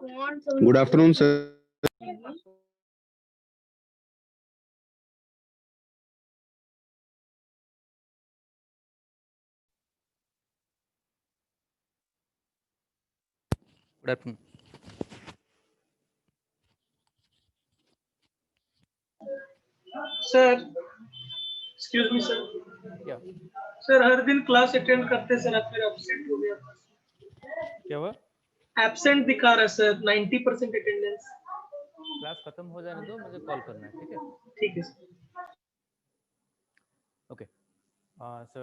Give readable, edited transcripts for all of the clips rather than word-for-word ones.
Good afternoon, sir. Good afternoon. Sir excuse me sir Yeah. Sir हर दिन class attend करते sir आप फिर एब्सेंट हो गया क्या हुआ? एब्सेंट दिखा रहा है सर 90% अटेंडेंस क्लास खत्म हो जाने दो, मुझे कॉल करना है, ठीक है? ठीक है sir Okay. So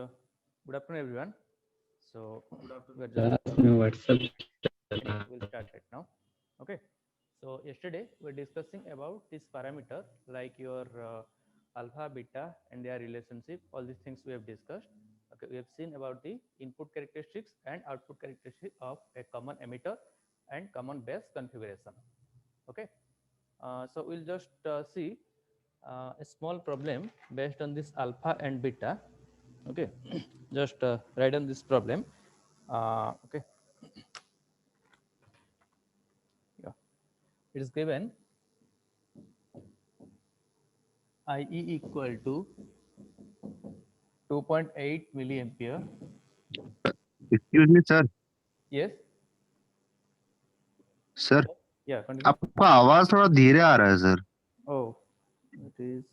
good afternoon, everyone. So we're class just में WhatsApp okay. We'll start right now. Okay. So yesterday we're discussing about this parameter like your alpha, beta, and their relationship. All these things we have discussed. Okay. We have seen about the input characteristics and output characteristics of a common emitter and common base configuration. Okay. So we'll just see a small problem based on this alpha and beta. Okay, just write on this problem. Okay, yeah, it is given IE equal to 2.8 milliampere. Excuse me, sir. Yes, sir yeah, continue. आपका आवाज थोड़ा धीरे आ रहा है sir. Oh, it is.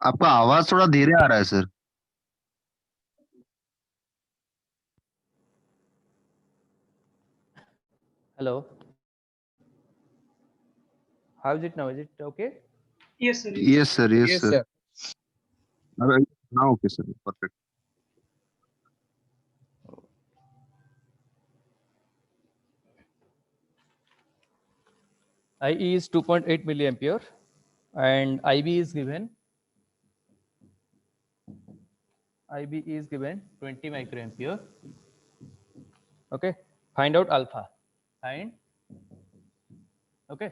आपका आवाज थोड़ा धीरे आ रहा है sir. Hello. How is it now? Is it okay? Yes sir Yes, sir. Yes, sir. Now okay, sir. Perfect. IE is 2.8 milliampere, and IB is given. IB is given 20 microampere. Okay, find out alpha. Find. Okay,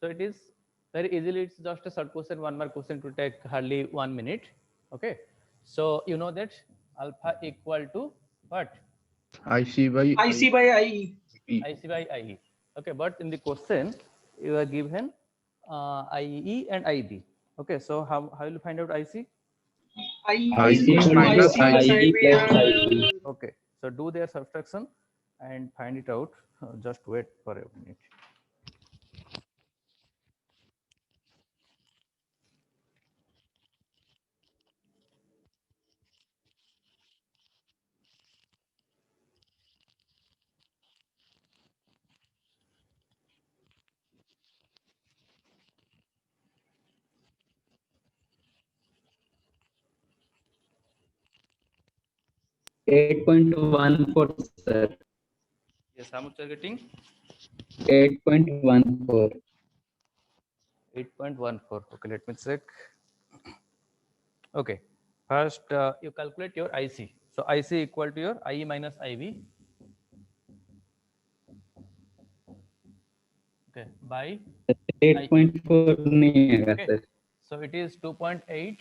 so it is very easily. It's just a short question, one mark question to take hardly 1 minute. Okay, so you know that alpha equal to what? IC by IC by I IC by IE. Okay, but in the question you are given IE and IB. Okay, so how will you find out IC? I IC minus IE plus IE. Okay, so do their subtraction and find it out. Just wait for a minute. $8.14, sir. Yes, how much are you getting? 8.14. 8.14. Okay, let me check. Okay, first you calculate your IC. So IC equal to your IE minus IB. Okay, by 8.4 नहीं है okay. Sir. So it is 2.8.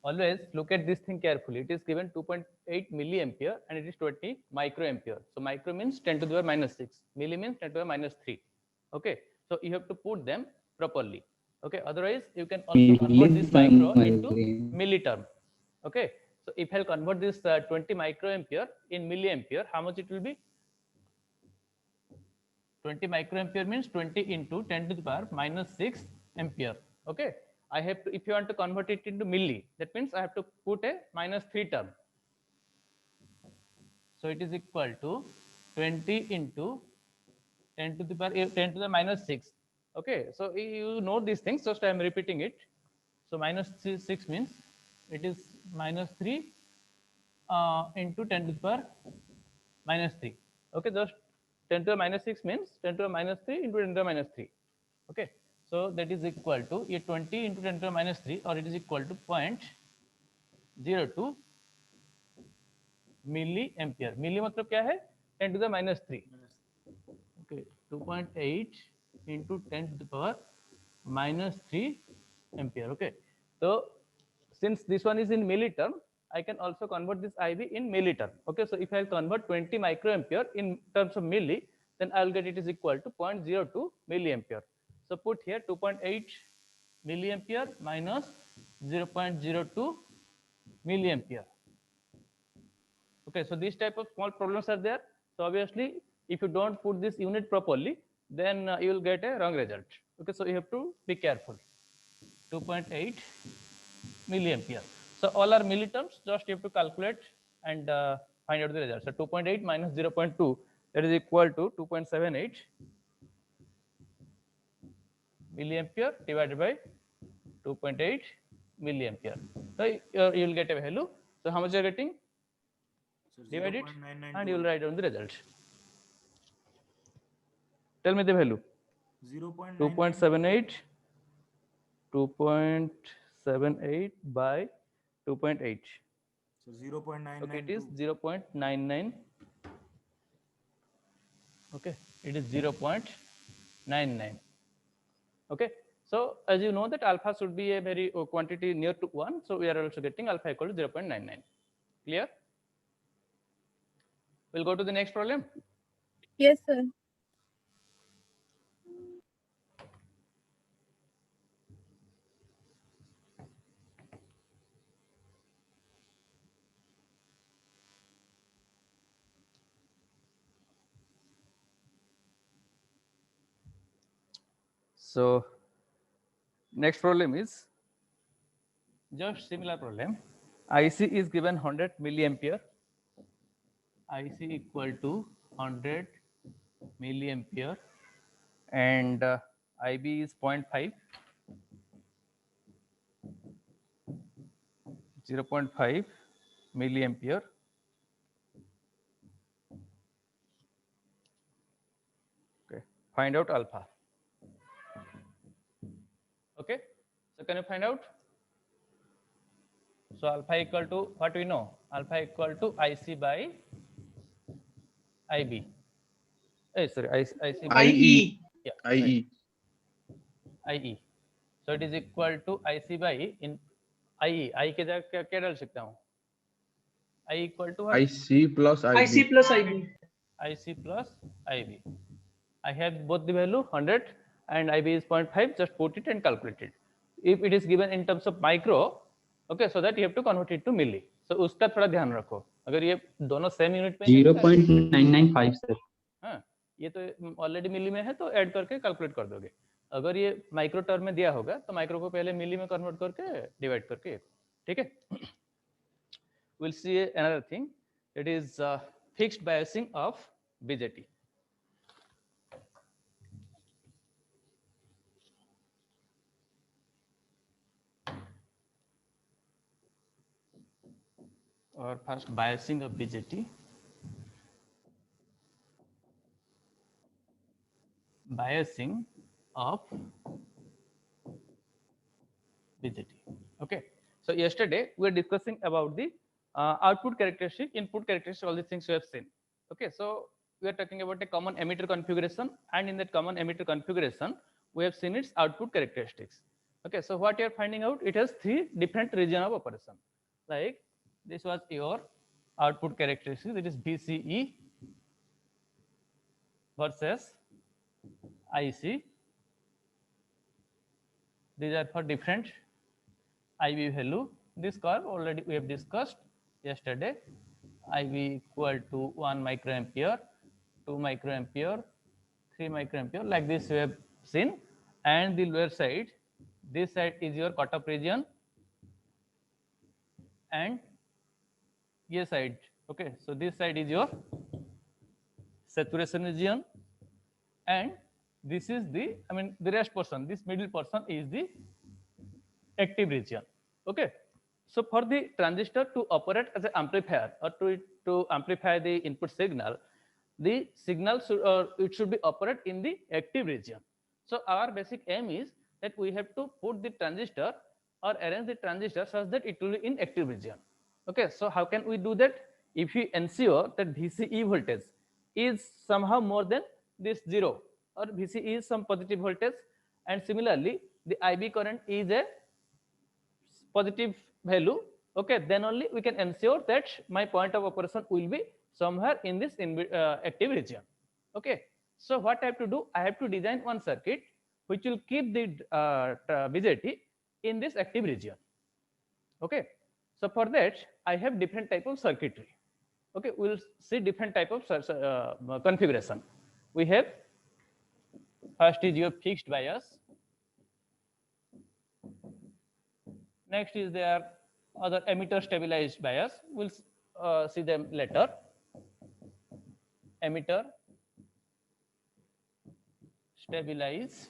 Always look at this thing carefully. It is given 2.8 milliampere and it is 20 microampere. So micro means 10 to the power minus 6. Milli means 10 to the power minus 3. Okay. So you have to put them properly. Okay. Otherwise, you can also convert this micro into milliterm. Okay. So if I'll convert this 20 microampere in milliampere, how much it will be? 20 microampere means 20 into 10 to the power minus 6 ampere. Okay. I have to, if you want to convert it into milli, that means I have to put a minus 3 term. So it is equal to 20 into 10 to the power 10 to the minus 6. Okay. So you know these things, just I am repeating it. So minus 6 means it is minus 3 into 10 to the power minus 3. Okay, just 10 to the minus 6 means 10 to the minus 3 into 10 to the minus 3. Okay, so that is equal to ये 20 into 10 to the minus 3 or it is equal to 0.02 milli ampere. Milli मतलब क्या है 10 to the minus 3. Okay, 2.8 into 10 to the power minus 3 ampere. Okay, so since this one is in milli term, I can also convert this IB in milliterm. Okay, so if I convert 20 microampere in terms of milli, then I'll get it is equal to 0.02 milliampere. So put here 2.8 milliampere minus 0.02 milliampere. Okay, so these type of small problems are there. So obviously, if you don't put this unit properly, then you will get a wrong result. Okay, so you have to be careful. 2.8 milliampere. So all are milliterms, just you have to calculate and find out the result. So 2.8 minus 0.2, that is equal to 2.78 milliampere divided by 2.8 milliampere. So you will get a value. So how much you are getting? Divide it and you will write down the result. Tell me the value. 2.78 by 2.8. So 0.99. Okay, it is 0.99. Okay, it is 0.99. Okay, so as you know that alpha should be a very quantity near to 1, so we are also getting alpha equal to 0.99. Clear? We'll go to the next problem. Yes, sir. So next problem is just similar problem. IC is given 100 milliampere. IC equal to 100 milliampere and IB is 0.5, 0.5 milliampere. Okay, find out alpha. Okay, so can you find out? So alpha equal to what we know? Alpha equal to IC by IB. Sorry, IC by IE. yeah, IE. IE. So it is equal to IC by in IE. I के जगह क्या डाल सकता हूँ? I equal to what? IC plus IB. IC plus IB. IC plus IB. I have both the value 100 and IB is 0.5. Just put it and calculate it. If it is given in terms of micro, okay, so that you have to convert it to milli. So उसका थोड़ा ध्यान रखो. अगर ये दोनों same unit में 0.995 sir. हाँ, ये तो ऑलरेडी मिली में है तो ऐड करके कैलकुलेट कर दोगे. अगर ये माइक्रो टर्म में दिया होगा तो माइक्रो को पहले मिली में कन्वर्ट करके डिवाइड करके, ठीक है. We'll see another thing. It is fixed biasing of BJT. Or first biasing of BJT. Biasing of BJT. Okay. So yesterday we were discussing about the output characteristic, input characteristic, all these things we have seen. Okay. So we are talking about a common emitter configuration, and in that common emitter configuration, we have seen its output characteristics. Okay. So what you are finding out, it has 3 different region of operation. Like this was your output characteristic, it is VCE versus IC. These are for different IB value. This curve already we have discussed yesterday. IB equal to 1 microampere, 2 microampere, 3 microampere, like this we have seen. And the lower side, this side is your cutoff region, and this side, okay, so this side is your saturation region, and this is the, I mean the rest portion, this middle portion is the active region. Okay, so for the transistor to operate as an amplifier or to amplify the input signal, the signal should, it should be operate in the active region. So our basic aim is that we have to put the transistor or arrange the transistor such that it will be in active region. Okay, so how can we do that? If we ensure that VCE voltage is somehow more than this 0, or VCE is some positive voltage, and similarly the IB current is a positive value, Okay, then only we can ensure that my point of operation will be somewhere in this active region. Okay, so what I have to do, I have to design one circuit which will keep the BJT in this active region. Okay, so for that I have different type of circuitry. Okay, we'll see different type of configuration. We have, first is your fixed bias, next is their other emitter stabilized bias, we'll see them later. Emitter stabilize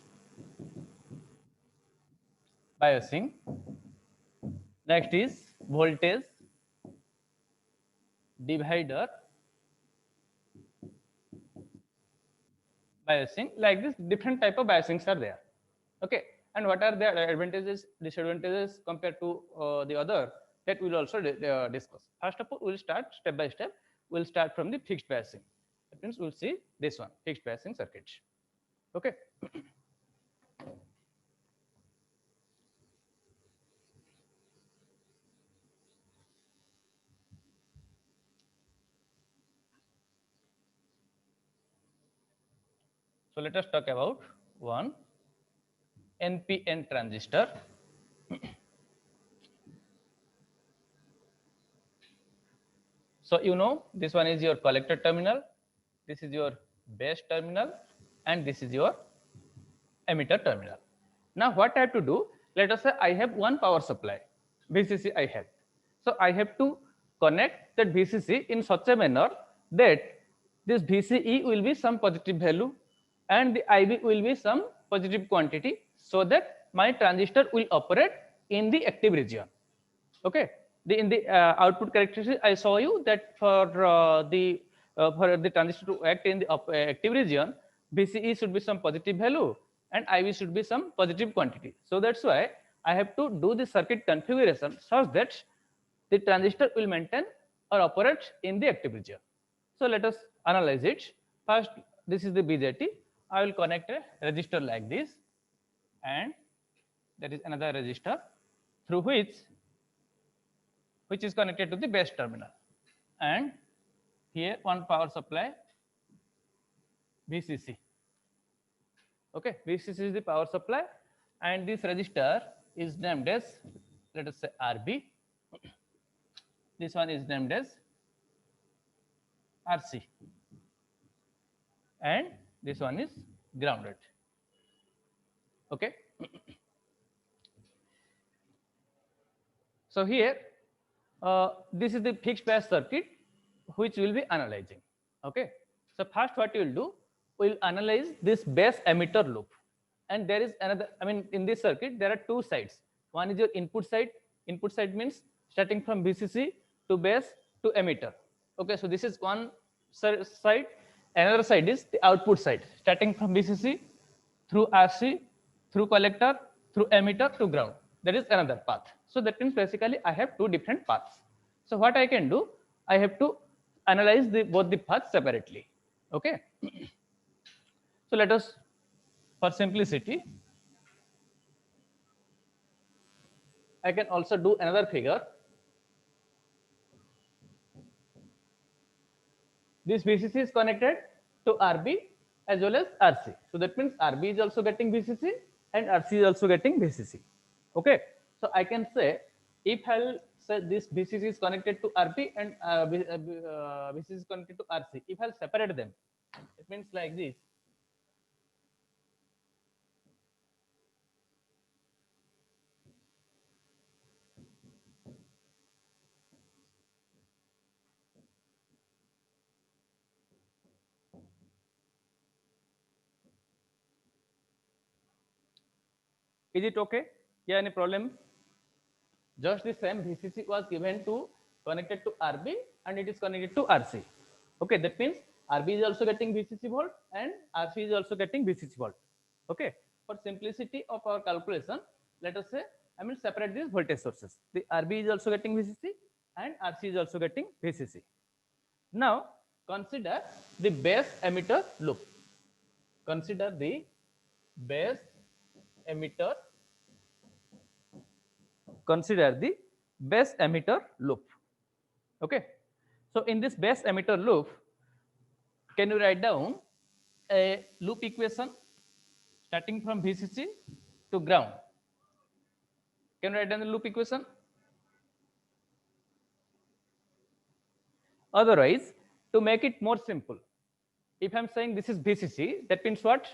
biasing, next is voltage divider biasing. Like this, different type of biasings are there. Okay, and what are their advantages, disadvantages compared to the other, that we'll also discuss. First of all, we'll start step by step. We'll start from the fixed biasing. That means we'll see this one, fixed biasing circuit. Okay. So let us talk about one NPN transistor. So you know, this one is your collector terminal, this is your base terminal, and this is your emitter terminal. Now what I have to do, let us say I have one power supply, VCC I have. So I have to connect that VCC in such a manner that this VCE will be some positive value and the IB will be some positive quantity, so that my transistor will operate in the active region. Okay, in the output characteristics I saw you that for the transistor to act in the active region, VCE should be some positive value and IB should be some positive quantity. So that's why I have to do the circuit configuration such that the transistor will maintain or operate in the active region. So let us analyze it. First, this is the BJT. I will connect a resistor like this, and there is another resistor through which is connected to the base terminal, and here one power supply VCC. Okay, VCC is the power supply, and this resistor is named as, let us say, RB. This one is named as RC, and this one is grounded. Okay. So here this is the fixed bias circuit which we will be analyzing. Okay, so first what you will do, we will analyze this base emitter loop, and there is another, I mean, in this circuit there are two sides. One is your input side. Input side means starting from VCC to base to emitter. Okay, so this is one side. Another side is the output side, starting from VCC through RC, through collector, through emitter to ground. That is another path. So that means basically I have two different paths. So what I can do, I have to analyze both the paths separately. Okay. So let us, for simplicity, I can also do another figure. This VCC is connected to RB as well as RC. So that means RB is also getting VCC and RC is also getting VCC. Okay. So I can say, if I'll say this VCC is connected to RB and VCC is connected to RC, if I'll separate them, it means like this. Is it okay? Yeah, any problem? Just the same VCC was given to connected to RB and it is connected to RC. Okay, that means RB is also getting VCC volt and RC is also getting VCC volt. Okay, for simplicity of our calculation, let us say I will separate these voltage sources. The RB is also getting VCC and RC is also getting VCC. Now consider the base emitter loop. Consider the base emitter. Consider the base emitter loop. Okay, so in this base emitter loop, can you write down a loop equation starting from VCC to ground? Can you write down the loop equation? Otherwise, to make it more simple, if I'm saying this is VCC, that means what?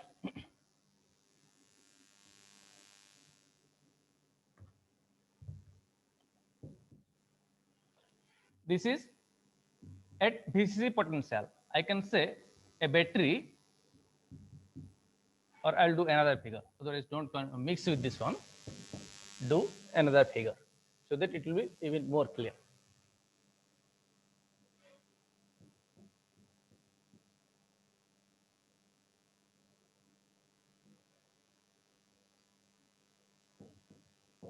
This is at VCC potential. I can say a battery, or I'll do another figure. Otherwise, don't mix with this one. Do another figure so that it will be even more clear.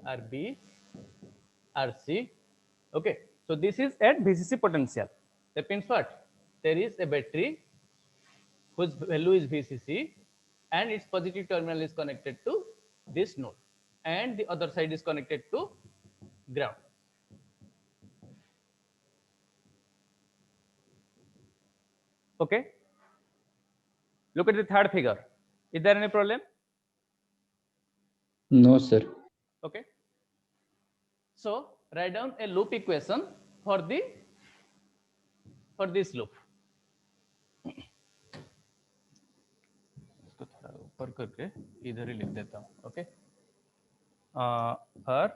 RB, RC. Okay, so this is at VCC potential. That means what? There is a battery whose value is VCC and its positive terminal is connected to this node and the other side is connected to ground. Okay, look at the third figure. Is there any problem? No, sir. Okay, so write down a loop equation for this loop. इसको थोड़ा ऊपर करके इधर ही लिख देता हूँ. Okay, for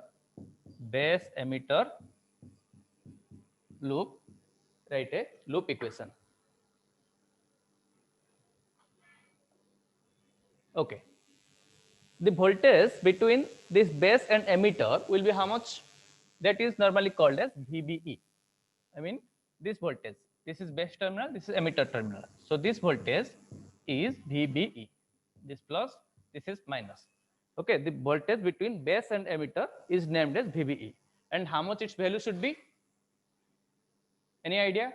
base emitter loop, write a loop equation. Okay, the voltage between this base and emitter will be how much? That is normally called as VBE. I mean this voltage. This is base terminal, this is emitter terminal. So this voltage is VBE. This plus, this is minus. Okay, the voltage between base and emitter is named as VBE. And how much its value should be? Any idea?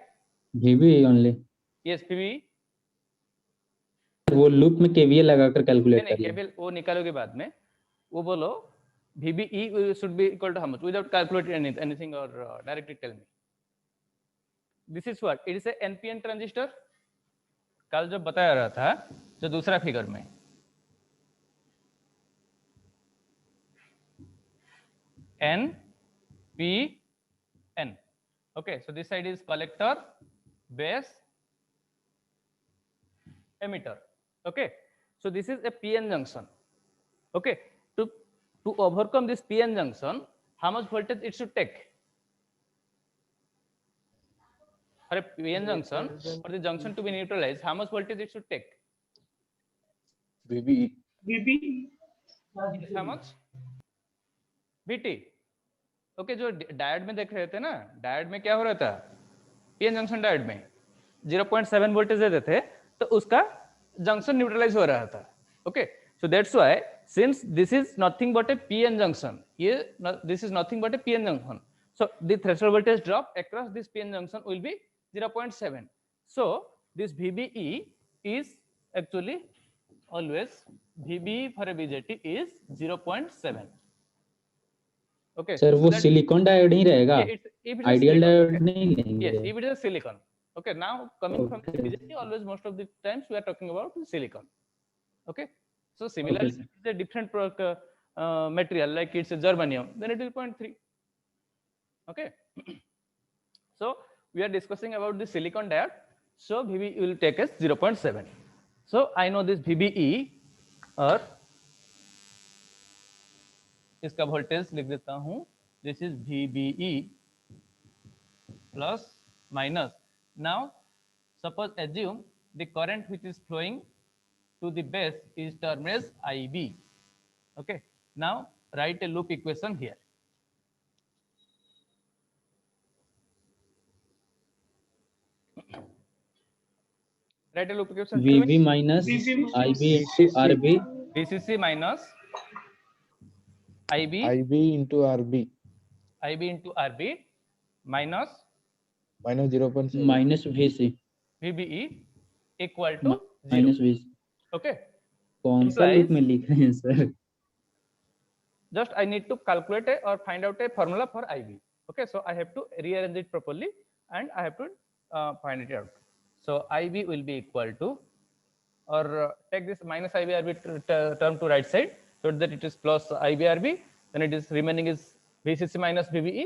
VBE only. Yes, VBE. वो loop में KVL लगाकर calculate नहीं, करिए. KVL वो निकालोगे बाद में. वो बोलो VBE should be equal to how much without calculating anything or directly tell me. This is what? It is a NPN transistor. कल जो बताया रहा था जो दूसरा फिगर में NPN. Okay, so this side is collector, base, emitter. Okay, so this is a PN junction. Okay, to overcome this PN junction, how much voltage it should take? For a PN junction, for the junction to be neutralized, how much voltage it should take? VBE. VB. How much? VT. Okay, जो diode में देख रहे थे ना, diode में क्या हो रहा था? PN जंक्शन डायोड में 0.7 वोल्टेज देते थे, तो उसका जंक्शन न्यूट्रलाइज हो रहा था. Okay, so that's why since this is nothing but a PN junction, this is nothing but a PN junction. So the threshold voltage drop across this PN junction will be 0.7. So this VBE is actually always VBE for a BJT is 0.7. Okay. Sir so वो that- silicon diode ही रहेगा. Yeah, if it is ideal silicon, diode okay. नहीं लेंगे. Yes, if it is a silicon. Okay, now coming from Okay. BJT, always most of the times we are talking about silicon. Okay, so similarly, sir. if it's a different material like it's a germanium, then it will 0.3. Okay, so we are discussing about the silicon diode. So VBE will take as 0.7. So I know this VBE और इसका voltage लिख देता हूँ. This is VBE plus minus. Now suppose assume the current which is flowing to the base is termed as IB. Okay, now write a loop equation here. Write a loop equation. VB minus VB IB into RB. VCC minus IB IB into RB into RB minus minus 0.7. minus VC. VBE equal to 0. Minus 20. Okay, कौन सा Implies- loop में लिख रहे हैं sir? just I need to calculate or find out a formula for IB. Okay, so I have to rearrange it properly and I have to find it out. So IB will be equal to, or take this minus IBRB term to right side, so that it is plus IBRB, then it is remaining is VCC minus VBE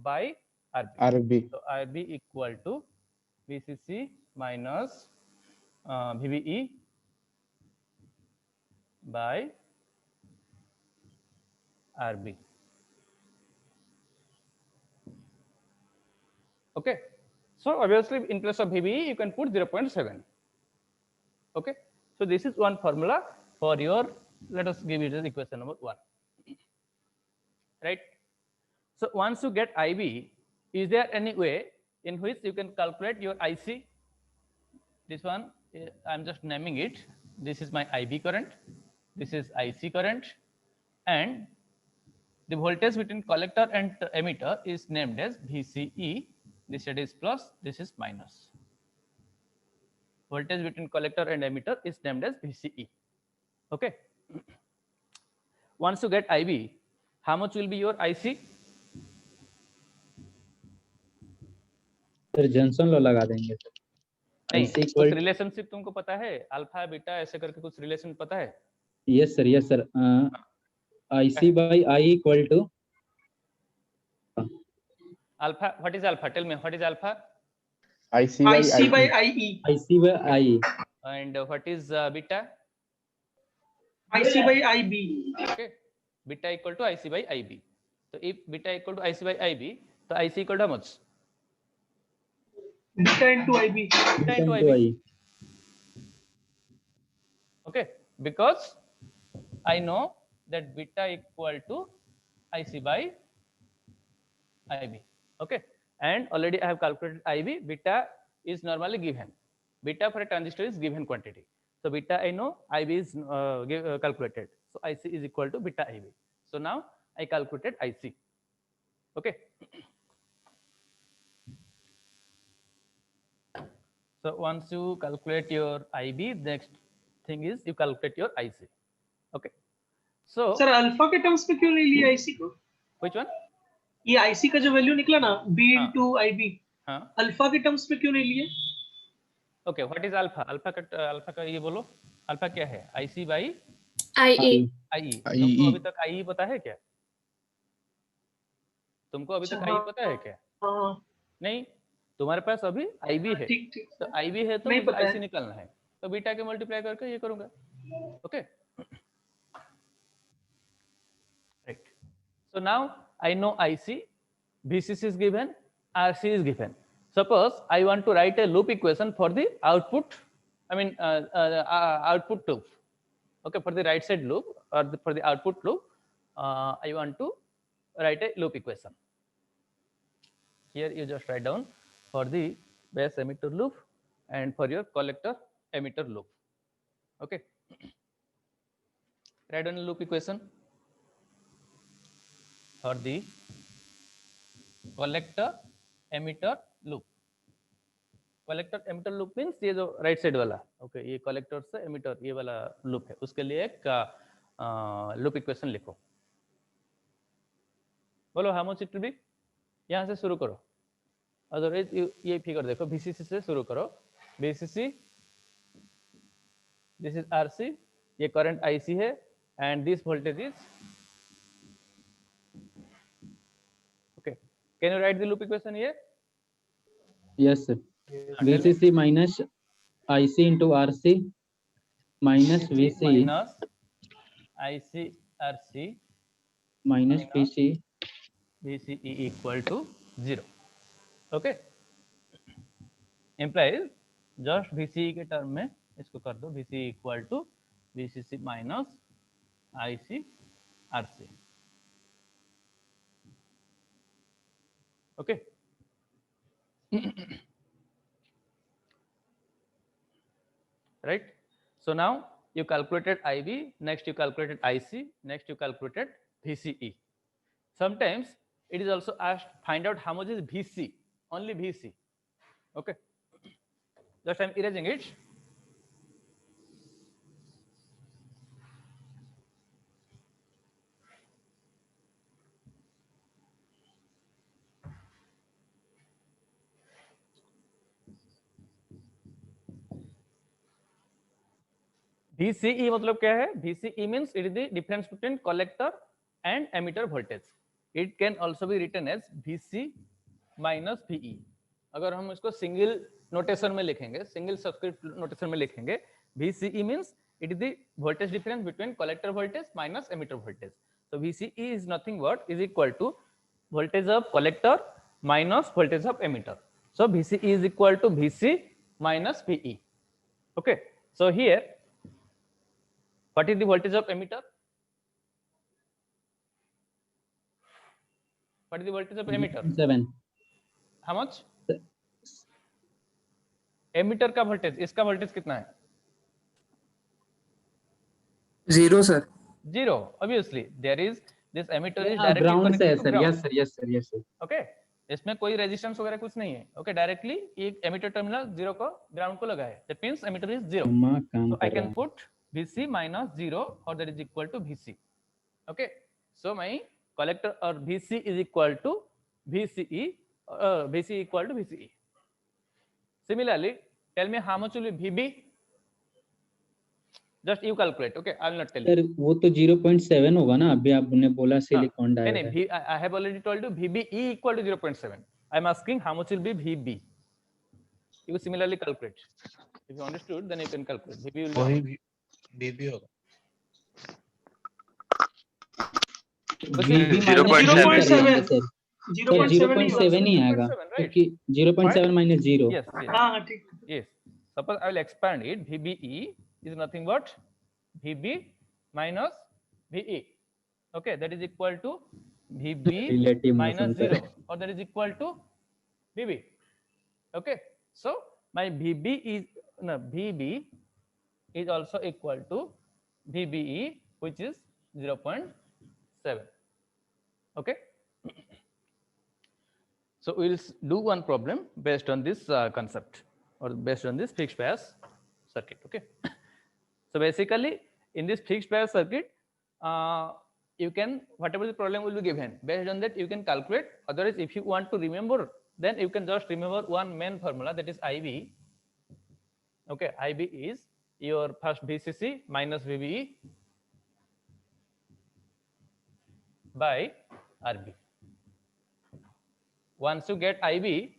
by RB. RB. So RB equal to VCC minus VBE by RB. Okay, so obviously in place of VBE you can put 0.7. Okay, so this is one formula for your, let us give it as equation number 1, right? So once you get IB, is there any way in which you can calculate your IC? This one, I'm just naming it. This is my IB current, this is IC current, and the voltage between collector and emitter is named as VCE. This side is plus, this is minus. Voltage between collector and emitter is named as VCE. Okay. Once you get IB, how much will be your IC? Sir Johnson law लगा देंगे sir. नहीं, IC कुछ equal relationship तुमको पता है, alpha beta ऐसे करके कुछ रिलेशन पता है? yes sir IC by I equal to Alpha, what is alpha? Tell me, what is alpha? IC by IC by IE. IE. IC by I. And what is beta? IC by IB. Okay, beta equal to IC by IB. So if beta equal to IC by IB, so IC equal to how much? Beta into IB. Beta into into IB. I. Okay, because I know that beta equal to IC by IB. Okay, and already I have calculated IB. Beta is normally given. Beta for a transistor is given quantity. So beta I know, IB is calculated. So IC is equal to beta IB. So now I calculated IC. Okay. So once you calculate your IB, next thing is you calculate your IC. Okay. So sir alpha के terms में क्यों नहीं लिया IC को? which one? ये IC का जो value निकला ना बी हाँ. इंटू आईबी, हाँ. अल्फा के टर्म्स में क्यों नहीं लिए? Okay, what is alpha? Alpha का ये बोलो, अल्फा क्या है? IC by IE. IE. IE. तुमको अभी तक IE पता है क्या? तुमको अभी तक IE पता है क्या? हाँ नहीं, तुम्हारे पास अभी IB है, ठीक ठीक तो IB है तो नहीं मुझे पता IC है। निकालना है, तो बीटा के मल्टीप्लाई करके ये करूंगा. Okay, right. So now I know IC, VCC is given, RC is given. Suppose I want to write a loop equation for the output, I mean output loop. Okay, for the right side loop or for the output loop, I want to write a loop equation. Here you just write down for the base emitter loop and for your collector emitter loop. Okay, write down a loop equation for the collector emitter loop. Collector emitter loop means ये जो right side वाला, okay, ये collector से emitter ये वाला loop है, उसके लिए एक लूप इक्वेशन लिखो. बोलो how much it will be. यहाँ से शुरू करो, अदरवाइज ये फिगर देखो, VCC से शुरू करो. VCC, दिस इज RC, ये करंट IC है and this voltage is, okay. Can you right the loop equation here? Yes sir. VCC minus IC into RC minus VC minus IC RC minus VC VCE equal to 0. Okay, implies just VCE के term में इसको कर दो, VCE equal to VCC minus IC RC. Okay. Right. So now you calculated IB, next you calculated IC, next you calculated VCE. Sometimes it is also asked find out how much is VC, only VC. Okay, just I'm erasing it. VCE मतलब क्या है? VCE means it is the difference between collector and emitter voltage. It can also be written as VC minus VE. अगर हम इसको single notation में लिखेंगे, single subscript notation में लिखेंगे, VCE means it is the voltage difference between collector voltage minus emitter voltage. So VCE is nothing but is equal to voltage of collector minus voltage of emitter. So VCE is equal to VC minus VE. Okay. So here, what is the voltage of emitter? What is the voltage of emitter? 7. How much? Emitter का voltage, इसका voltage कितना है? 0 sir. 0. Obviously, there is this emitter is directly ground से है connected to sir. ground. Yes sir, yes sir, yes sir. Okay. इसमें कोई resistance वगैरह कुछ नहीं है. Okay, directly एक emitter terminal 0 को ground को लगा है. That means emitter is 0. माँ काम So I कर रहा can है. put VC minus 0 or that is equal to VC. Okay. So my collector or VC is equal to VCE. VC equal to VCE. Similarly, tell me how much will be VB? Just you calculate. Okay, I will not tell you. Sir वो तो 0.7 होगा ना. अभी आपने बोला silicon नहीं, diode. I have already told you VBE equal to 0.7. I am asking how much will be VB. You similarly calculate. If you understood, then you can calculate. VB will be वही बीबी होगा. VB 0.7. Sir. 0.7 0.7 ही आएगा. 0.7, right? क्योंकि 0.7 minus 0. Yes, yes. हाँ ठीक. Yes. Suppose I will expand it. VBE is nothing but VB minus VE. Okay, that is equal to VB Relative minus motion, 0, sir. or that is equal to VB. Okay, so my VB is also equal to VBE, which is 0.7. Okay. So we will do one problem based on this concept or based on this fixed bias circuit. Okay. So basically, in this fixed bias circuit, you can, whatever the problem will be given, based on that you can calculate. Otherwise, if you want to remember, then you can just remember one main formula, that is IB. Okay, IB is your first VCC minus VBE by RB. Once you get IB,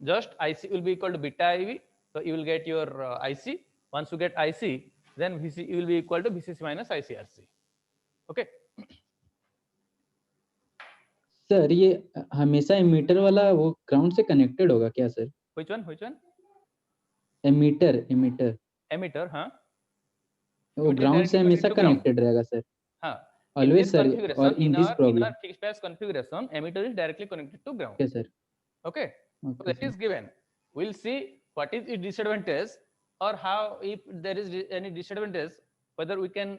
just IC will be equal to beta IB. So you will get your IC. Once you get IC, then VC will be equal to VCC minus ICRC. Okay. Sir ये हमेशा ammeter वाला वो ground से connected होगा क्या sir? Which one? Which one? Emitter. Emitter, हाँ. वो Emitter ground से directly हमेशा connected to ground. कनेक्टेड रहेगा सर. हाँ. Always sir. Configuration, और in this in problem. our fixed bias configuration, emitter is directly connected to ground. Okay sir. Okay. So Okay, that is given. We'll see what is its disadvantage, or how, if there is any disadvantage, whether we can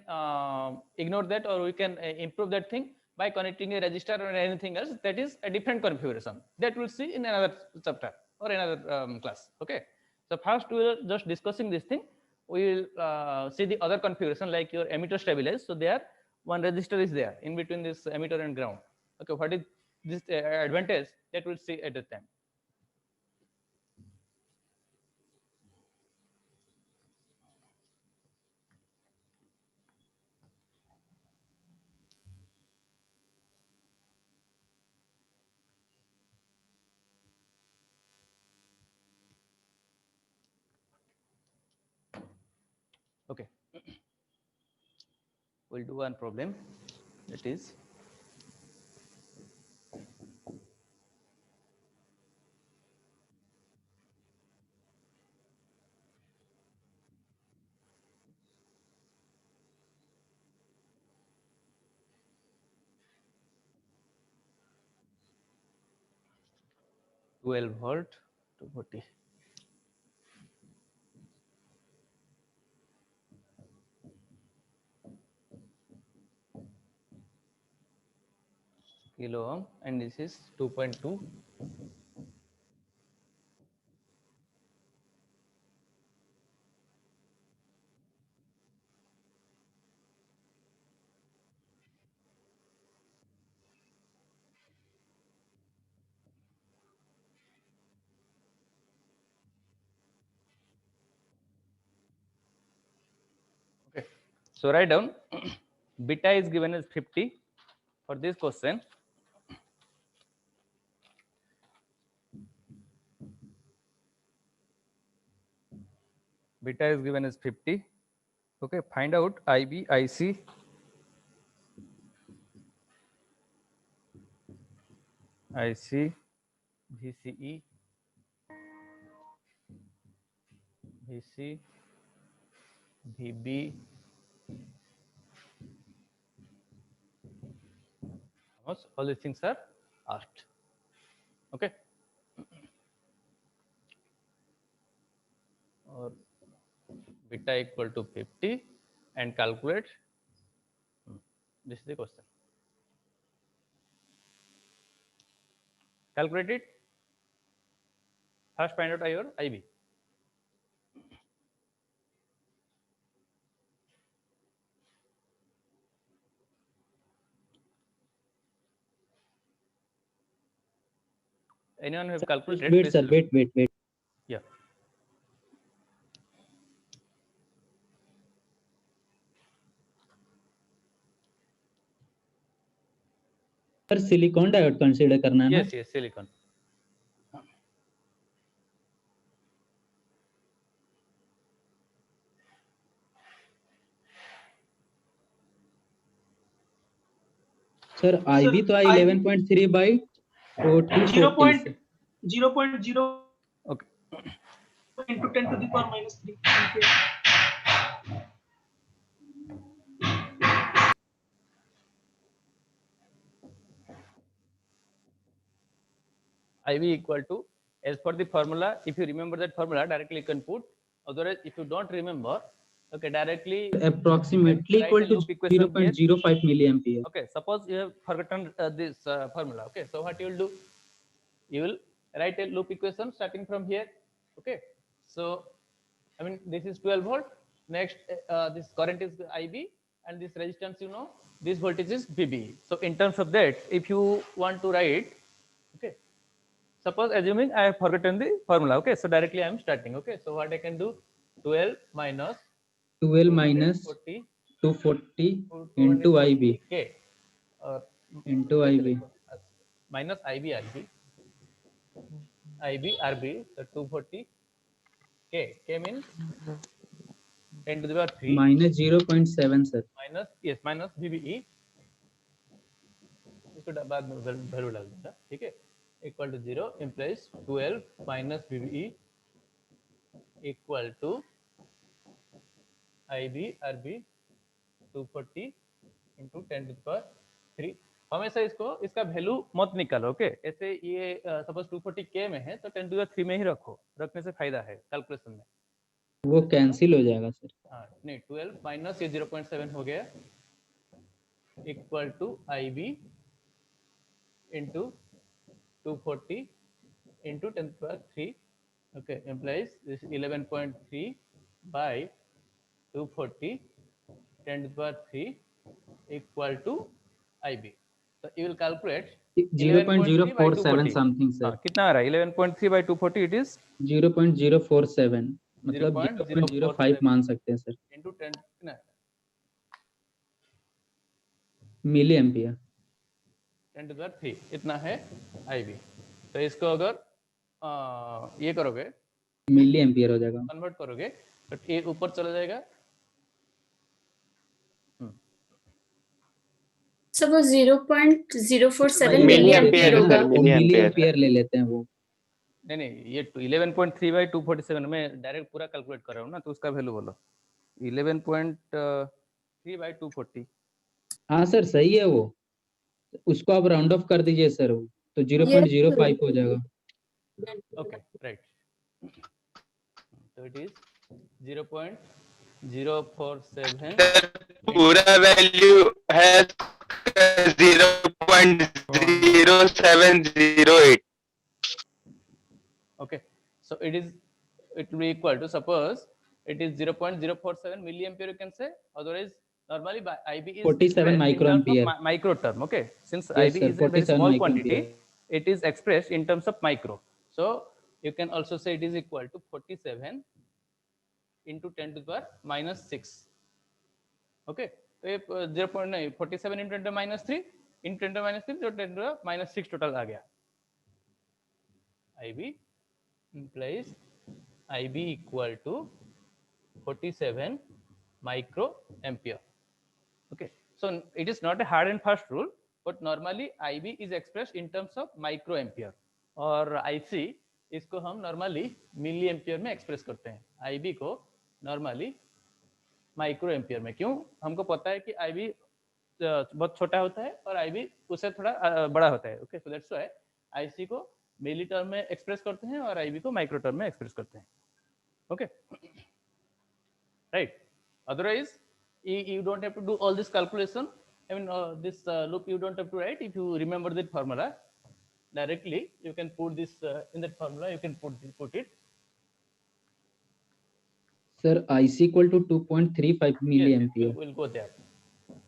ignore that or we can improve that thing by connecting a resistor or anything else. That is a different configuration that we'll see in another chapter or another class. Okay. So first we are just discussing this thing. We will see the other configuration like your emitter stabilized. So there one resistor is there in between this emitter and ground. Okay. What is this advantage, that we'll see at the time. Okay. We'll do one problem, that is volt to 40. Kilo ohm, and this is 2.2. So write down beta is given as 50 for this question. Beta is given as 50. Okay, find out IB, IC, IC, VCE, VC, VB. Almost all these things are asked. Okay. Or beta equal to 50 and calculate. This is the question. Calculate it. First find out your IB. Anyone have calculated? Wait, please sir. tell me. Wait. Yeah. Sir silicon diode consider करना है ना? Yes, yes, silicon. Sir IB तो आई 11.3 by 40 40 0.0 Okay. into 10 to the power minus 3 ampere. IV equal to, as per the formula, if you remember that formula, directly you can put. Otherwise, if you don't remember, okay, directly approximately write equal a to loop equation here. 0.05 milliampere. Okay, suppose you have forgotten this formula. Okay, so what you will do? You will write a loop equation starting from here. Okay, so I mean this is 12 volt. Next, this current is IB, and this resistance, you know, this voltage is VB. So in terms of that, if you want to write, okay, suppose assuming I have forgotten the formula. Okay, so directly I am starting. Okay, so what I can do? 12 minus 12 minus 40 240 into IB. K into IB. minus IB RB. IB RB, so 240 K. K means 10 to the power 3 minus 0.7 sir. minus, yes, minus VBE. इसको बाद में value डाल दूंगा, ठीक है, equal to 0 implies 12 minus VBE equal to IB RB 240 into 10 to the power 3. हमेशा इसका value मत निकालो. ओके, ऐसे ये सपोज 240 के में है तो 10 टू द 3 में ही रखो, रखने से फायदा है कैलकुलेशन में. वो कैंसिल हो जाएगा सर. हाँ, नहीं, 12 माइनस ये 0.7 हो गया equal to IB into 240 into 10 to the power 3. Okay, implies this 11.3 by 240 10 to the power 3 equal to IB. So you will calculate 0.047 something sir. कितना आ रहा है? 11.3 by 240 it is 0.047 मतलब 0.05 मान सकते हैं सर. into 10 कितना है? Milli ampere 10 to the power 3 इतना है IB. तो इसको अगर ये करोगे, मिली एम्पियर हो जाएगा, कन्वर्ट करोगे तो ये ऊपर चला जाएगा. सपोज 0.047 मिली एम्पियर होगा. मिली एम्पियर ले लेते हैं वो. नहीं, ये 11.3 by 247 में डायरेक्ट पूरा कैलकुलेट कर रहा हूँ ना, तो उसका वैल्यू बोलो. 11.3 by 240. हाँ सर सही है वो, उसको आप राउंड ऑफ कर दीजिए सर, तो 0.05 हो जाएगा. Okay, right. तो इट इज 0.047. पूरा वैल्यू है 0.0708. Okay, so it will be equal to, suppose it is 0.047 milliampere, you can say. Otherwise, normally by IB is 47 microampere. Micro term. Okay, since Yes, IB sir, is a very 47 small quantity, microampere. it is expressed in terms of micro. So you can also say it is equal to 47 into 10 to the power minus 6. Okay, तो ये 0.47 into 10⁻³ into 10⁻³ तो 10⁻6 total आ गया. IB implies IB equal to 47 microampere. Okay, so it is not a hard and fast rule, but normally IB is expressed in terms of microampere और IC इसको हम normally milli ampere में express करते हैं. IB को normally micro ampere में. क्यों? हमको पता है कि IB बहुत छोटा होता है और IB उससे थोड़ा बड़ा होता है. Okay, so that's why IC को मिली टर्म में एक्सप्रेस करते हैं और IB को माइक्रो टर्म में एक्सप्रेस करते हैं. Okay, right. Otherwise you don't have to do all this calculation. I mean this loop you don't have to write. If you remember that formula directly, you can put this in that formula. You can put it. Sir, IC equal to 2.35 milliampere. We'll go there.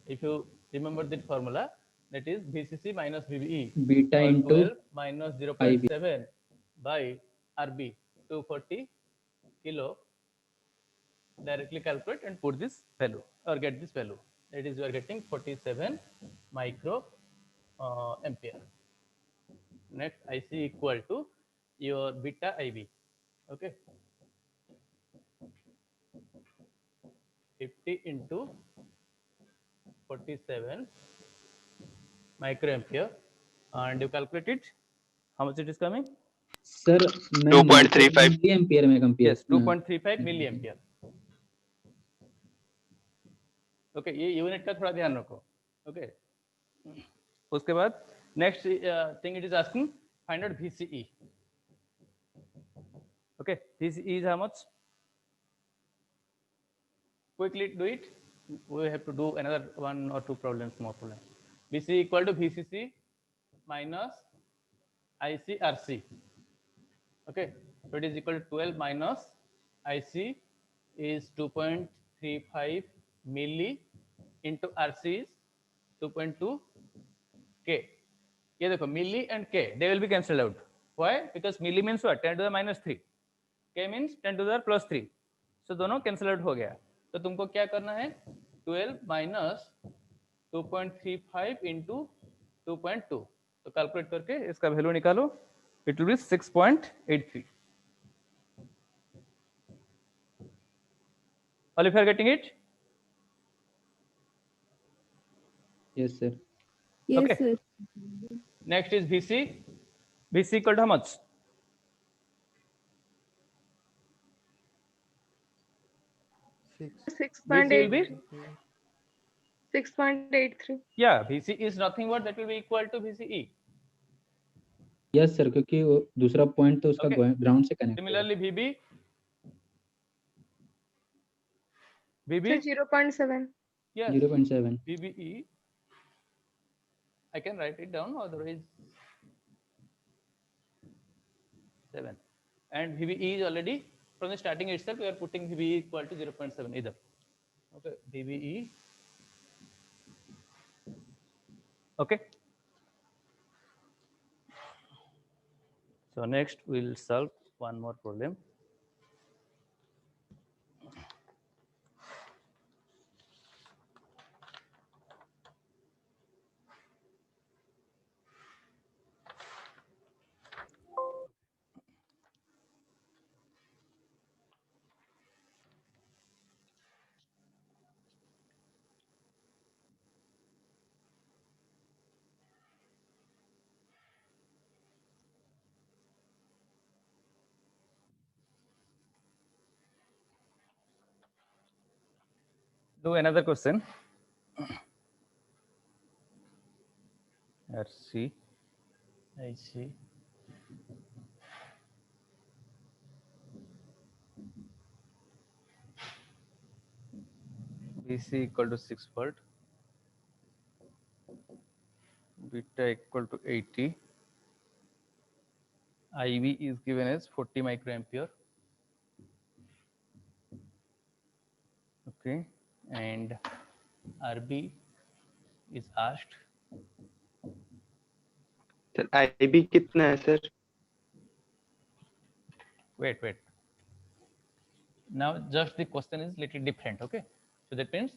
If you remember that formula, that is VCC minus VBE Beta or into 12 minus 0.7 by RB 240 kilo. Directly calculate and put this value or get this value. That is, you are getting 47 micro ampere. Next, IC equal to your beta IB. Okay, 50 into 47 microampere, and you calculate it. How much it is coming? Sir, 2.35 milliampere में compare. Yes, 2.35 milliampere. Okay, ये unit का थोड़ा ध्यान रखो. Okay, उसके बाद next thing it is asking find out VCE. Okay, VCE is how much? Quickly do it. We have to do another 1 or 2 problems, more problems. VCE equal to VCC minus ICRC. Okay, so it is equal to 12 minus IC is 2.35 milli into RC is 2.2 K. ये देखो, milli and K they will be cancelled out. Why? Because milli means what? 10 to the minus 3. K means 10 to the plus 3. So दोनों cancel out हो गया. तो तुमको क्या करना है? 12 minus 2.35 into 2.2. तो कैलकुलेट करके इसका वैल्यू निकालो. It will be 6.83. All if you are getting it? Yes, sir. Yes, Okay. sir. Next is VC. VC equal to how much? 6.8. VC will be 6.83. yeah. VC is nothing but that will be equal to VCE. Yes, sir. क्योंकि वो दूसरा point तो उसका Okay. ground से connect है. Similarly, VB. So VB. 0.7. Yes. 0.7. VBE. I can write it down. Otherwise, 7. And VBE is already from the starting itself. We are putting VBE equal to 0.7 either. Okay. VBE. Okay. So next we'll solve one more problem. Do another question. RC, IC. BC equal to 6 volt. Beta equal to 80. IV is given as 40 microampere. Okay, and RB is asked. Sir IB कितना है sir? Wait. Now just the question is little different. Okay, so that means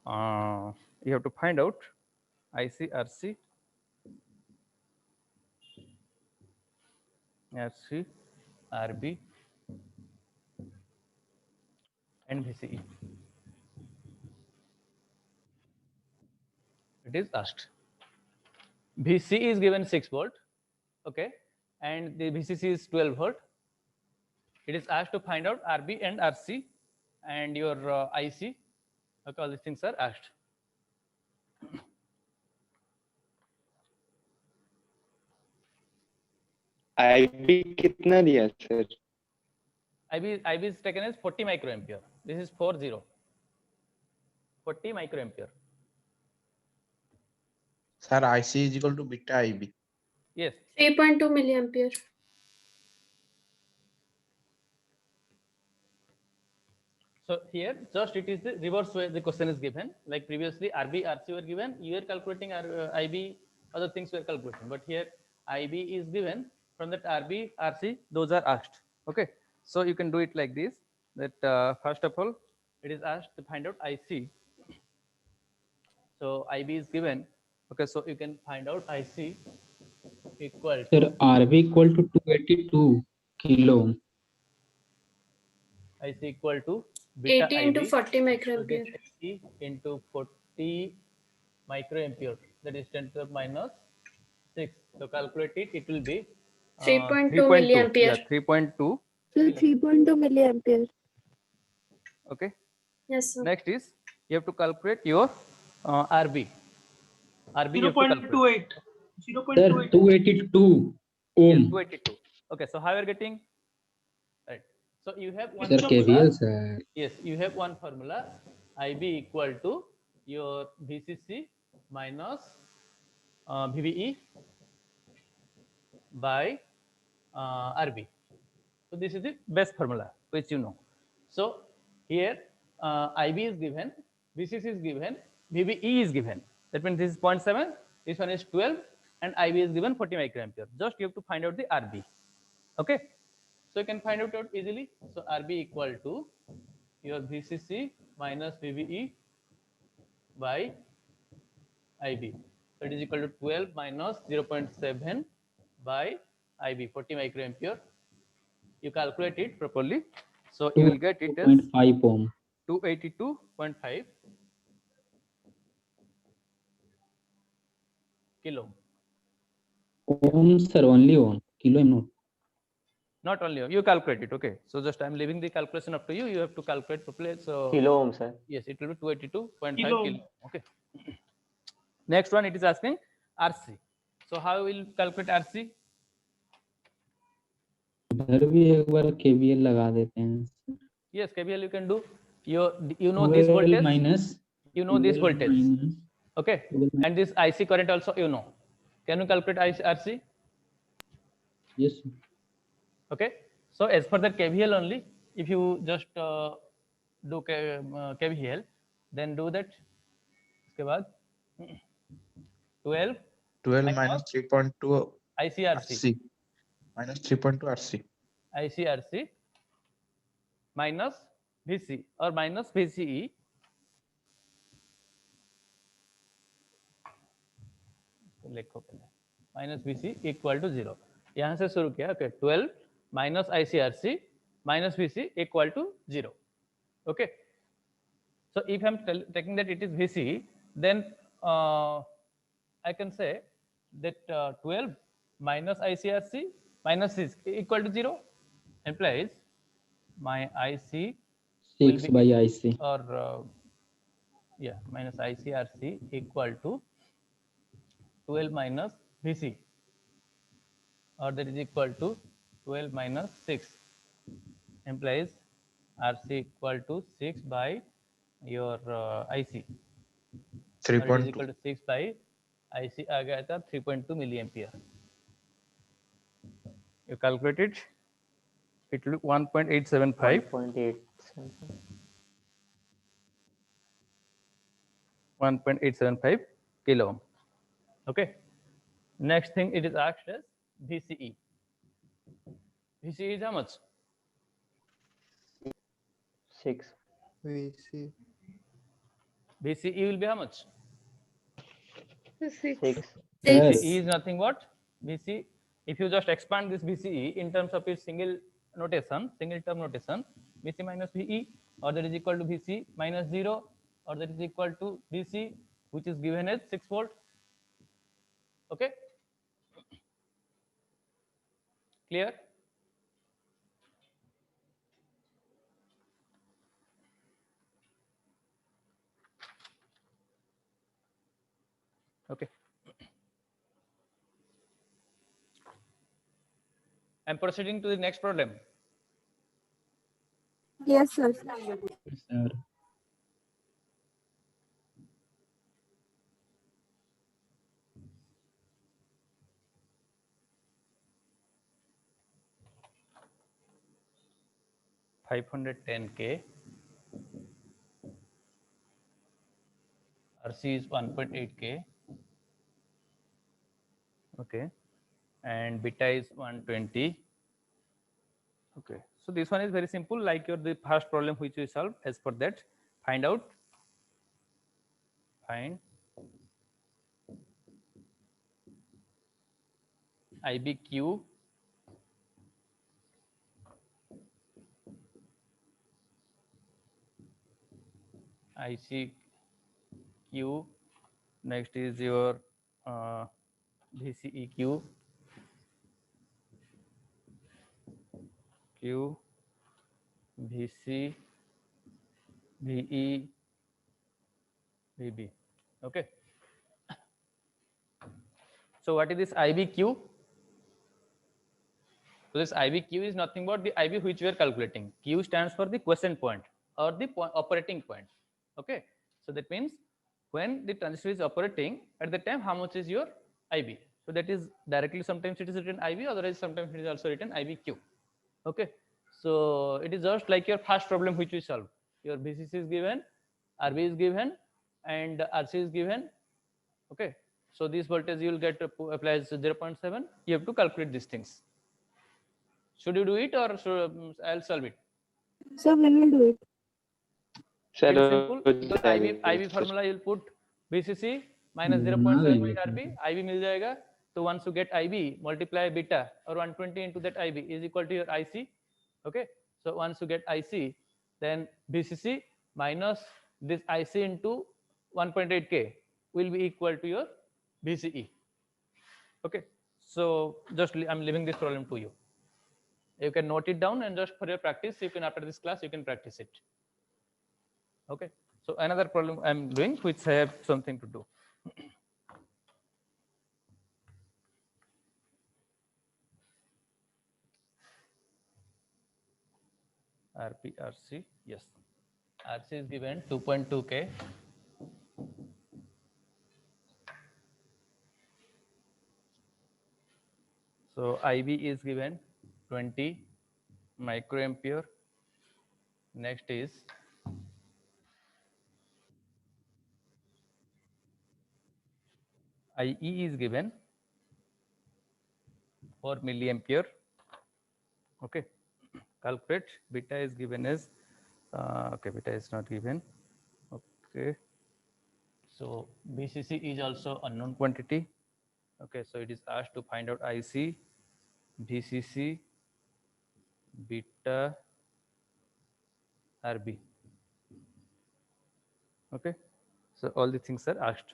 you have to find out IC, RC, RB, and VCE. It is asked. VC is given 6 volt, okay, and the VCC is 12 volt. It is asked to find out RB and RC and your IC. Okay, all these things are asked. IB कितना दिया sir? IB is taken as 40 microampere. This is 40. 40 microampere. Sir, IC is equal to beta IB. Yes. 3.2 milliampere. So here just it is the reverse way the question is given. Like previously RB, RC were given. You are calculating IB, other things were calculating. But here IB is given, from that RB, RC, those are asked. Okay. So you can do it like this. That first of all, it is asked to find out IC. So IB is given. Okay. So you can find out IC equal to, Sir, RB equal to 282 kilo ohm. IC equal to beta 80 into IB. 40 So microampere. this 80 into 40 microampere, that is 10 to the minus 6. So calculate it, it will be 3.2 3.2. milliampere. Yeah, 3.2. So 3.2 milliampere. Okay. Yes, sir. Next is you have to calculate your RB. RB you have to calculate. 0.28. Sir, 0.28. 282 Yes, ohm. 282. Okay, so how you are getting? Right. So you have one Sir, formula. KVL, sir. Yes, you have one formula. IB equal to your VCC minus VBE by RB. So this is the best formula which you know. So here IB is given, VCC is given, VBE is given. That means this is 0.7, this one is 12, and IB is given 40 microampere. Just you have to find out the RB. Okay. So you can find out easily. So RB equal to your VCC minus VBE by IB. So it is equal to 12 minus 0.7 by IB, 40 microampere. You calculate it properly. So you will get it as 2.5 ohm. 282.5 kilo. Ohm, sir, only ohm. Kilo ohm, not. Not only you calculate it. Okay. So just I'm leaving the calculation up to you. You have to calculate properly. So Kilo ohm sir. yes, it will be 282.5 Kilo kilo. ohm. Okay. Next one, it is asking RC. So how will calculate RC? इधर भी एक बार KVL लगा देते हैं. Yes, KVL you can do. You know this 12 voltage. minus. You know this 12 voltage. minus. Okay. 12 minus. And this IC current also you know. Can you calculate RC? Yes, sir. Okay. So as per the KVL only, if you just do KVL, then do that. उसके बाद 12 12 minus 3.2 ICRC. RC. Minus 3.2 RC. ICRC minus VC or minus VCE लिखो पहले minus VC equal to 0. यहाँ से शुरू किया. Okay, 12 minus ICRC minus VC equal to 0. Okay. So if I'm taking that it is VC, then I can say that 12 minus ICRC minus 6 equal to 0 implies my IC 6 by IC. or yeah, minus ICRC equal to 12 minus VC, or that is equal to 12 minus 6 implies RC equal to 6 by your IC. Or it is equal 3.2. to 6 by IC आ गया था 3.2 milliampere. You calculate it, it will be 1.875. 1.875 kilo ohm. Okay. Next thing it is asked as VCE. VCE is how much? 6. VCE will be how much? 6. 6. VCE is nothing but VC. If you just expand this VCE in terms of its single notation, single term notation, VC minus VE, or that is equal to VC minus 0, or that is equal to VC, which is given as 6 volt. Okay, clear? Okay. I'm proceeding to the next problem. Yes, sir. sir. $510K. RC is 1.8K. Okay, and beta is 120. Okay, so this one is very simple, like the first problem which we solved. As per that, find IBQ ICQ, next is your VCEQ, Q, VC, VE, VB. Okay. So what is this IBQ? So this IBQ is nothing but the IB which we are calculating. Q stands for the quiescent point or the operating point. Okay. So that means when the transistor is operating, at the time how much is your IB? So that is directly, sometimes it is written IB, otherwise sometimes it is also written IBQ. Okay. So it is just like your first problem which we solved. Your VCC is given, RB is given, and RC is given. Okay. So this voltage you will get applies 0.7. You have to calculate these things. Should you do it or should I'll solve it? So we will do it. Very simple. Because IB formula you'll put VCC minus 0.7 by RB. IB मिल जाएगा. So once you get IB, multiply beta or 120 into that IB is equal to your IC. Okay. So once you get IC, then VCC minus this IC into 1.8K will be equal to your VCE. Okay. So just I'm leaving this problem to you. You can note it down, and just for your practice, you can, after this class, you can practice it. Okay. So another problem I'm doing, which I have something to do. RC, yes. RC is given 2.2K. So IB is given 20 microampere. Next is IE is given 4 milliampere. Okay. Calculate. Beta is given as okay, beta is not given. Okay. So VCC is also unknown quantity. Okay, so it is asked to find out IC, VCC, beta, RB. Okay, so all the things are asked.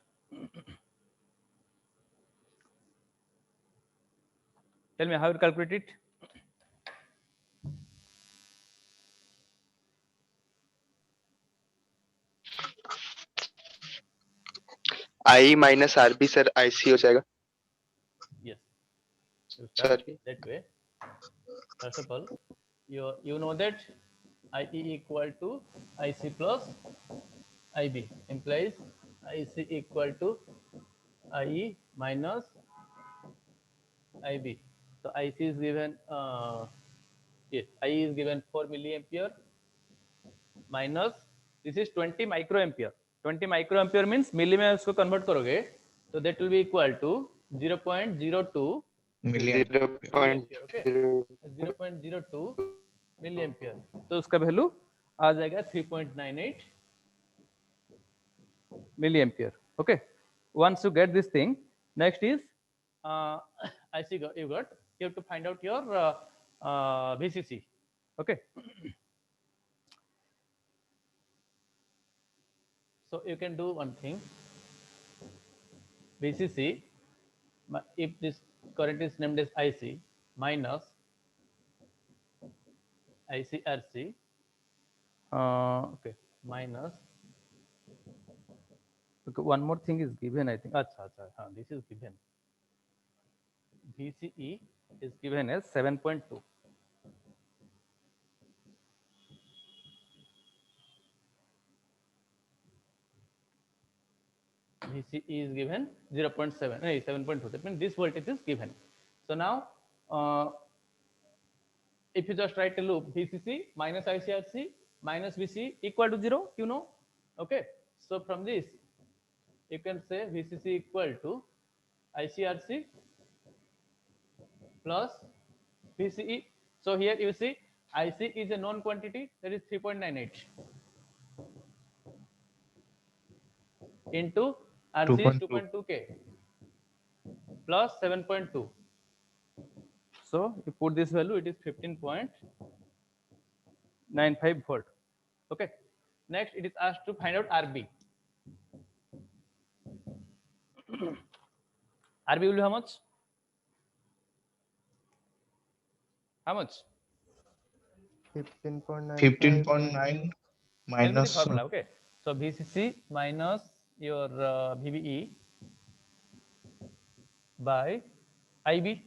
Tell me how you calculate it. I minus RB sir IC हो जाएगा. Yes. So start that way. First of all, you know that IE equal to IC plus IB implies IC equal to IE minus IB. So IC is given yes, IE is given 4 milliampere minus this is 20 microampere. 20 microampere means milli में उसको convert करोगे तो that will be equal to 0.02 milliampere. Okay, 0.02 milliampere. तो उसका value आ जाएगा 3.98 milliampere. Okay, once you get this thing, next is I see you have to find out your VCC. Okay. So you can do one thing. VCC, if this current is named as IC, minus ICRC, okay, minus, okay, one more thing is given, I think. This is given. VCE is given as 7.2. VCE is given 0.7, 7.2. That means this voltage is given. So now, if you just write a loop, VCC minus ICRC minus VCE equal to 0, you know. Okay. So from this, you can say VCC equal to ICRC plus VCE. So here you see IC is a known quantity, that is 3.98 into RC is 2.2K plus 7.2. So you put this value, it is 15.95 volt. Okay. Next, it is asked to find out RB. RB will be how much? How much? 15.9 minus formula. Okay. So VCC minus your VBE by IB.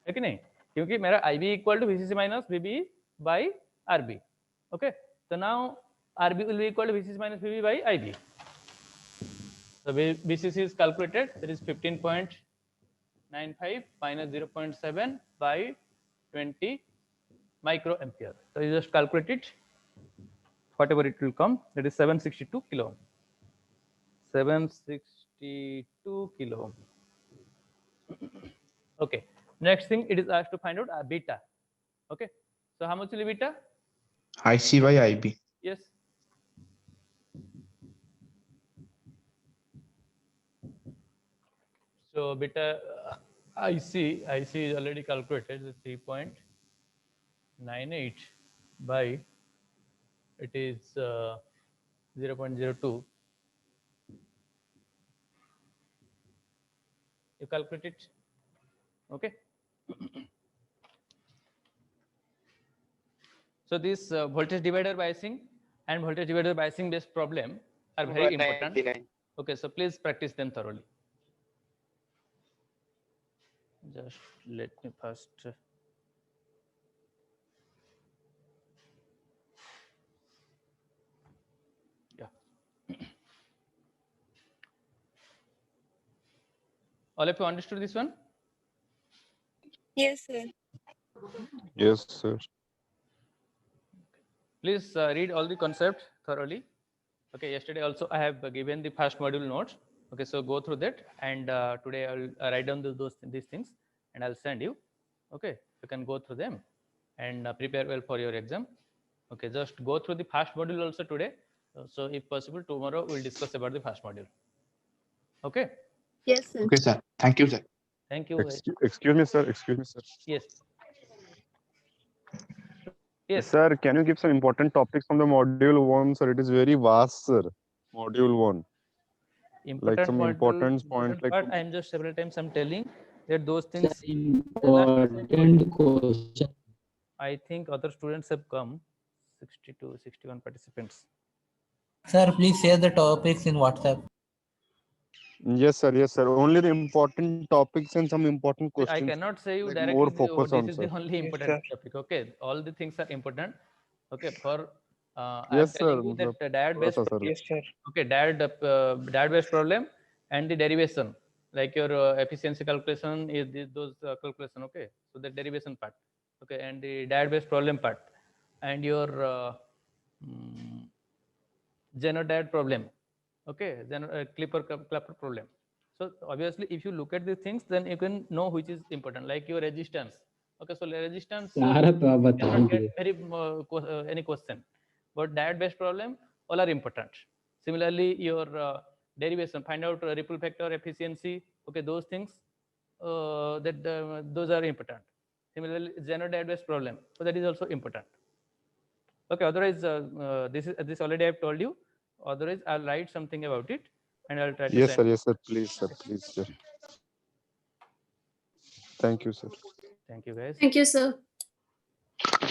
है कि नहीं? क्योंकि मेरा IB equal to VCC minus VBE by RB. Okay. So now RB will be equal to VCC minus VBE by IB. So VCC is calculated. That is 15.95 minus 0.7 by 20 microampere. So you just calculate it. Whatever it will come, that is 762 kilo ohm. 762 kilo ohm. Okay. Next thing, it is asked to find out beta. Okay. So how much will be beta? IC by IB. Yes. So beta IC is already calculated. 3.98 by, it is 0.02. You calculate it. Okay. So this voltage divider biasing and voltage divider biasing based problem are very important. 199. Okay, so please practice them thoroughly. Just let me first. Yeah. All of you understood this one? Yes, sir. Yes, sir. Please read all the concepts thoroughly. Okay, yesterday also I have given the first module notes. Okay, so go through that, and today I'll write down these things and I'll send you. Okay, you can go through them and prepare well for your exam. Okay, just go through the first module also today. So if possible, tomorrow we'll discuss about the first module. Okay. Yes, sir. Okay, sir. Thank you, sir. Thank you. Excuse me, sir. Excuse me, sir. Yes. Yes. Sir, can you give some important topics from the module 1, sir? It is very vast, sir. Module 1. Like some important points. Like I am just several times I'm telling that those things. Important question. I think other students have come. 62, 61 participants. Sir, please share the topics in WhatsApp. Yes, sir. Yes, sir. Only the important topics and some important questions. I cannot say you like directly. more focus on, this is sir. the only important topic. Okay, all the things are important. Okay, for Yes, I'm telling sir. you that diode based. Yes, sir. Okay, diode based problem and the derivation, like your efficiency calculation is those calculation. Okay, so the derivation part. Okay, and the diode based problem part, and your Zenodiode problem. Okay, then Clapper problem. So obviously, if you look at these things, then you can know which is important, like your resistance. Okay, so resistance cannot get very any question, but diode based problem all are important. Similarly, your derivation, find out ripple factor, efficiency. Okay, those things those are important. Similarly, Zeno database problem, so that is also important. Okay, otherwise this already I have told you. Otherwise, I'll write something about it and I'll try to Yes, send. sir. Yes, sir. Please, sir. Please, sir. Thank you, sir. Thank you, guys. Thank you, sir.